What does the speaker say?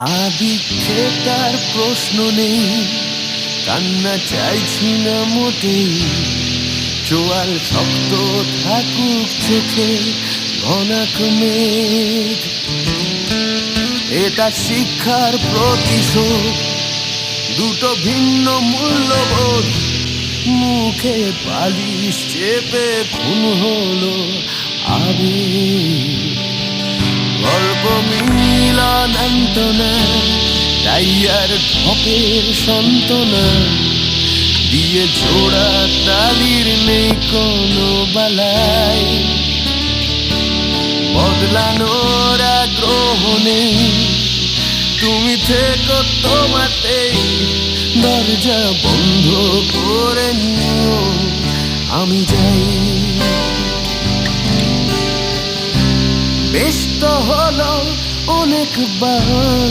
আদিক্ষে তার প্রশ্ন নেই, কান্না চাইছি না মোটেই। চোয়াল শক্ত থাকুক চোখে ঘনাক মেঘ, এটা শিক্ষার প্রতিশোধ। দুটো ভিন্ন মূল্যবোধ, মুখে পালিশ চেপে খুন হলো আবেগ। গল্প মিলনান্ত না, তাই আর ঢপের সান্ত্বনা দিয়ে জোড়া তালির নেই কোনো বালাই। বদলানোর আগ্রহ নেই, তুমি থেকো তোমাতেই। দরজা বন্ধ করে নিও, আমি যাই। বেশ তো হলো অনেকবার